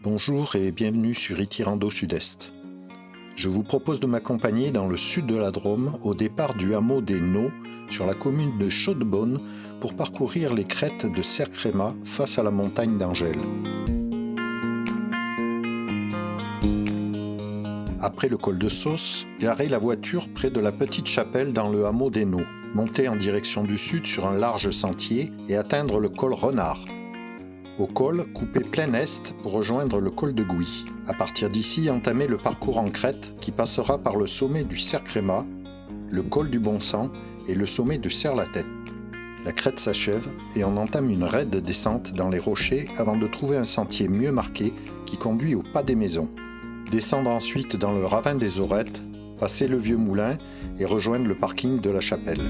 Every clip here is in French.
Bonjour et bienvenue sur Itinérando Sud-Est. Je vous propose de m'accompagner dans le sud de la Drôme, au départ du hameau des Naux, sur la commune de Chaux-de-Beaune, pour parcourir les crêtes de Cercrémat face à la montagne d'Angèle. Après le col de Sausse, garez la voiture près de la petite chapelle dans le hameau des Naux, montez en direction du sud sur un large sentier et atteindre le col Renard. Au col, coupez plein est pour rejoindre le col de Gouy. À partir d'ici, entamez le parcours en crête qui passera par le sommet du Cercrémat, le col du Bon Sang et le sommet de Serre-la-Tête. La crête s'achève et on entame une raide descente dans les rochers avant de trouver un sentier mieux marqué qui conduit au pas des maisons. Descendre ensuite dans le ravin des Aurettes, passer le vieux moulin et rejoindre le parking de la chapelle.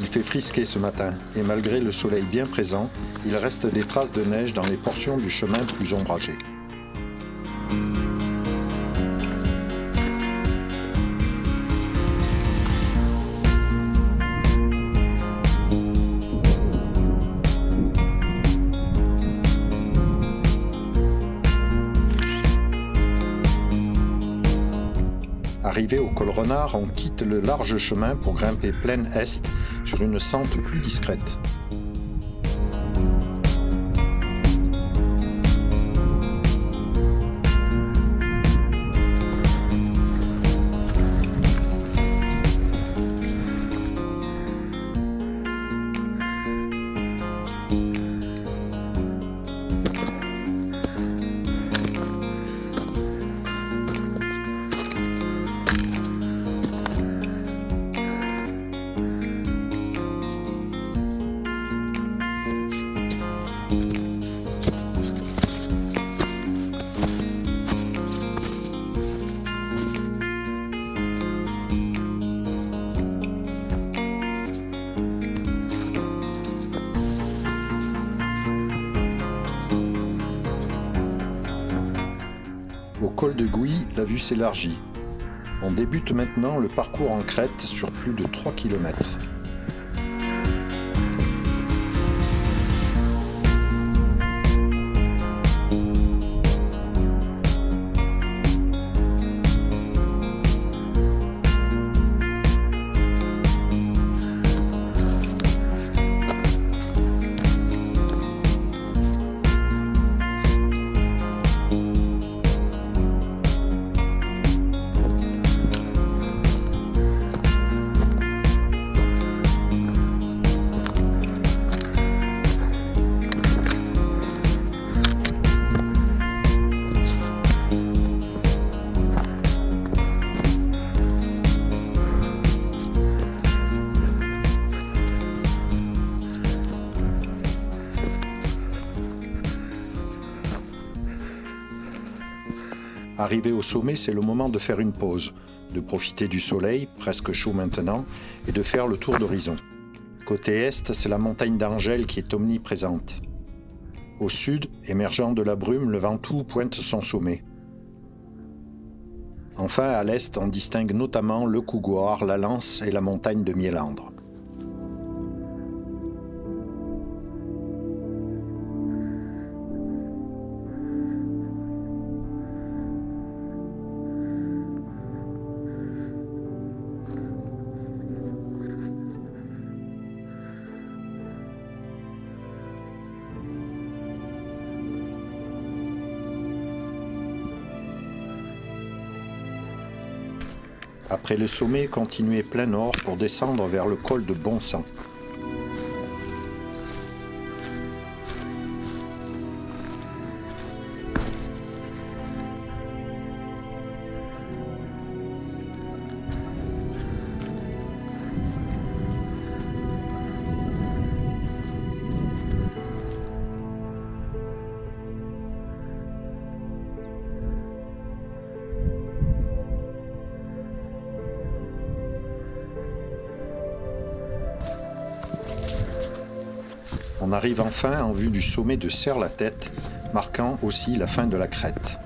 Il fait frisquer ce matin et malgré le soleil bien présent, il reste des traces de neige dans les portions du chemin plus ombragées. Arrivé au col Renard, on quitte le large chemin pour grimper plein est sur une sente plus discrète. Au col de Gouy, la vue s'élargit. On débute maintenant le parcours en crête sur plus de 3 km. Arrivé au sommet, c'est le moment de faire une pause, de profiter du soleil, presque chaud maintenant, et de faire le tour d'horizon. Côté est, c'est la montagne d'Angèle qui est omniprésente. Au sud, émergeant de la brume, le Ventoux pointe son sommet. Enfin, à l'est, on distingue notamment le Cougoir, la Lance et la montagne de Miélandre. Après le sommet, continuez plein nord pour descendre vers le col de Bon Sang. On arrive enfin en vue du sommet de Serre-la-Tête, marquant aussi la fin de la crête.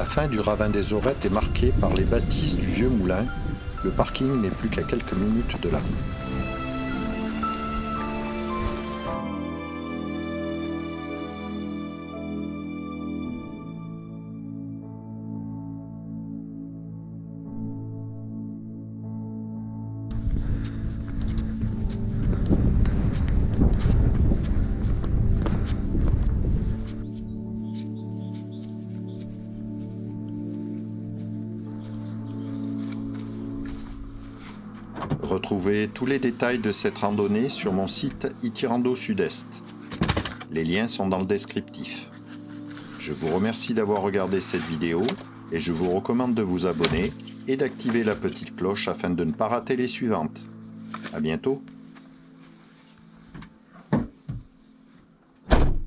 La fin du ravin des Aurettes est marquée par les bâtisses du vieux moulin. Le parking n'est plus qu'à quelques minutes de là. Retrouvez tous les détails de cette randonnée sur mon site Itirando Sud-Est. Les liens sont dans le descriptif. Je vous remercie d'avoir regardé cette vidéo et je vous recommande de vous abonner et d'activer la petite cloche afin de ne pas rater les suivantes. À bientôt.